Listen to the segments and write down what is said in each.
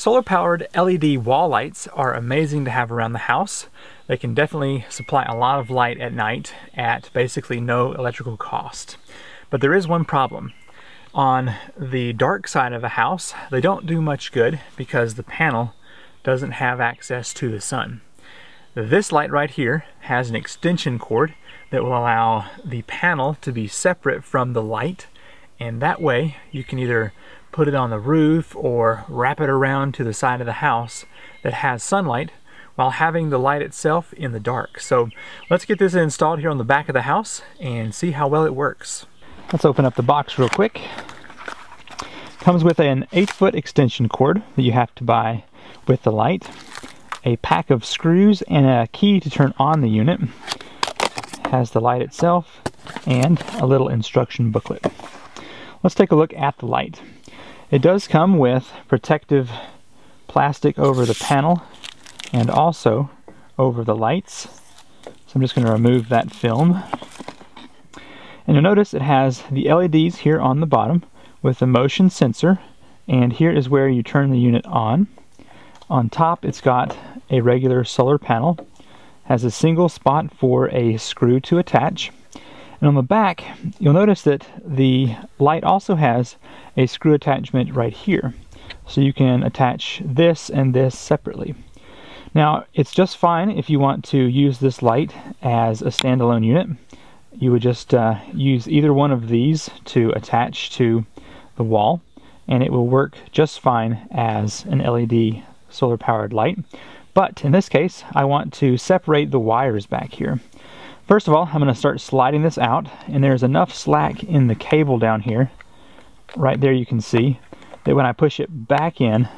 Solar-powered LED wall lights are amazing to have around the house. They can definitely supply a lot of light at night at basically no electrical cost. But there is one problem. On the dark side of a house, they don't do much good because the panel doesn't have access to the sun. This light right here has an extension cord that will allow the panel to be separate from the light, and that way you can either put it on the roof or wrap it around to the side of the house that has sunlight while having the light itself in the dark. So let's get this installed here on the back of the house and see how well it works. Let's open up the box real quick. Comes with an 8-foot extension cord that you have to buy with the light, a pack of screws, and a key to turn on the unit. Has the light itself and a little instruction booklet. Let's take a look at the light. It does come with protective plastic over the panel and also over the lights. So I'm just going to remove that film. And you'll notice it has the LEDs here on the bottom with a motion sensor, and here is where you turn the unit on. On top it's got a regular solar panel, has a single spot for a screw to attach. And on the back, you'll notice that the light also has a screw attachment right here. So you can attach this and this separately. Now, it's just fine if you want to use this light as a standalone unit. You would just use either one of these to attach to the wall, and it will work just fine as an LED solar-powered light. But in this case, I want to separate the wires back here. First of all, I'm going to start sliding this out, and there's enough slack in the cable down here, right there you can see, that when I push it back in,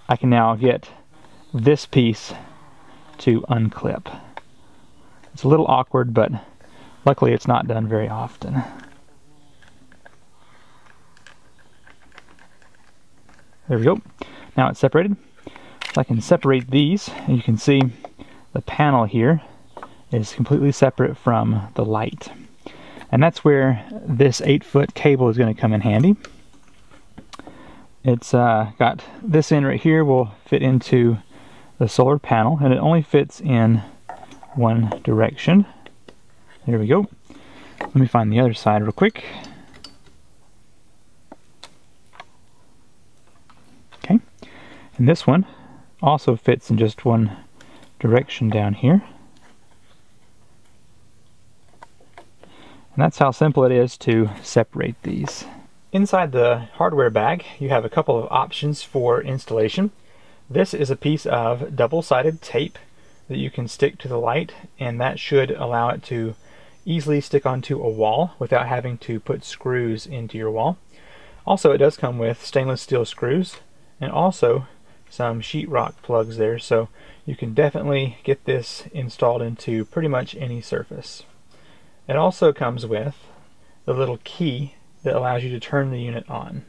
I can now get this piece to unclip. It's a little awkward, but luckily it's not done very often. There we go. Now it's separated. So I can separate these, and you can see the panel here is completely separate from the light. And that's where this 8-foot cable is going to come in handy. It's got this end right here will fit into the solar panel, and it only fits in one direction. There we go. Let me find the other side real quick. Okay, and this one also fits in just one direction down here. And that's how simple it is to separate these. Inside the hardware bag, you have a couple of options for installation. This is a piece of double-sided tape that you can stick to the light, and that should allow it to easily stick onto a wall without having to put screws into your wall. Also, it does come with stainless steel screws and also some sheetrock plugs there, so you can definitely get this installed into pretty much any surface. It also comes with the little key that allows you to turn the unit on.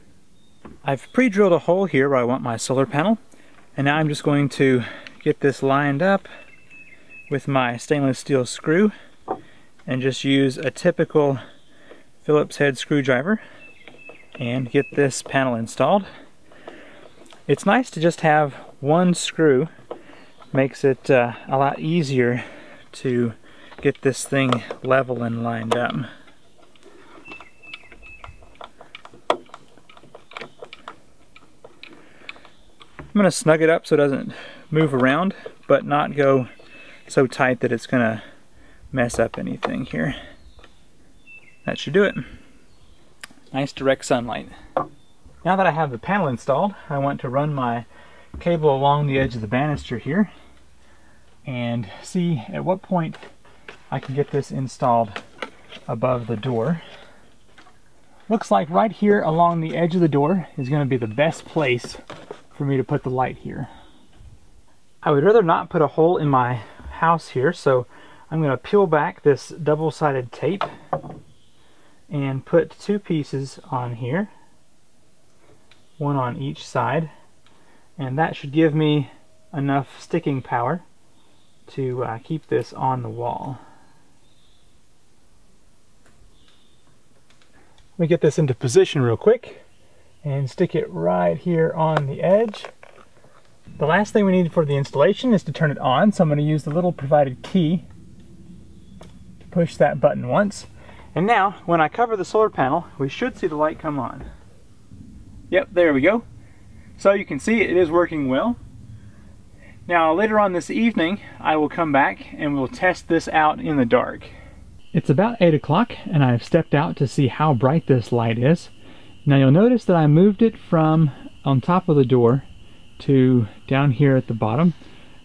I've pre-drilled a hole here where I want my solar panel, and now I'm just going to get this lined up with my stainless steel screw and just use a typical Phillips head screwdriver and get this panel installed. It's nice to just have one screw. Makes it a lot easier to get this thing level and lined up. I'm going to snug it up so it doesn't move around, but not go so tight that it's going to mess up anything here. That should do it. Nice direct sunlight. Now that I have the panel installed, I want to run my cable along the edge of the banister here and see at what point I can get this installed above the door. Looks like right here along the edge of the door is going to be the best place for me to put the light here. I would rather not put a hole in my house here, so I'm going to peel back this double-sided tape and put two pieces on here, one on each side, and that should give me enough sticking power to keep this on the wall. Let me get this into position real quick and stick it right here on the edge. The last thing we need for the installation is to turn it on, so I'm going to use the little provided key to push that button once. And now, when I cover the solar panel, we should see the light come on. Yep, there we go. So you can see it is working well. Now later on this evening, I will come back and we'll test this out in the dark. It's about 8 o'clock and I've stepped out to see how bright this light is. Now you'll notice that I moved it from on top of the door to down here at the bottom,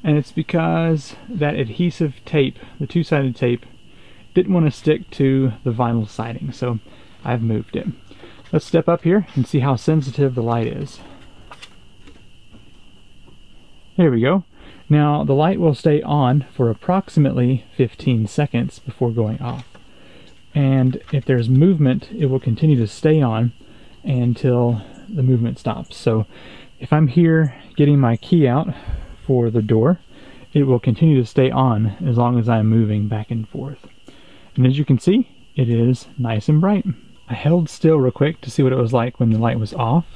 and it's because that adhesive tape, the two-sided tape, didn't want to stick to the vinyl siding, so I've moved it. Let's step up here and see how sensitive the light is. There we go. Now the light will stay on for approximately 15 seconds before going off. And if there's movement, it will continue to stay on until the movement stops. So if I'm here getting my key out for the door, it will continue to stay on as long as I'm moving back and forth. And as you can see, it is nice and bright. I held still real quick to see what it was like when the light was off.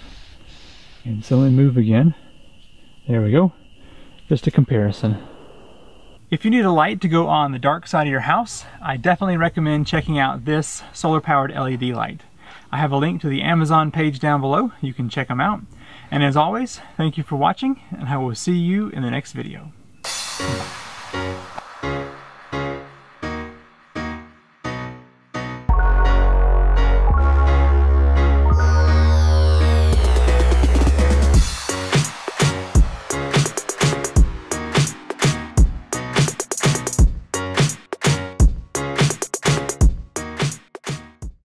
And so let me move again. There we go. Just a comparison. If you need a light to go on the dark side of your house, I definitely recommend checking out this solar-powered LED light. I have a link to the Amazon page down below. You can check them out. And as always, thank you for watching, and I will see you in the next video.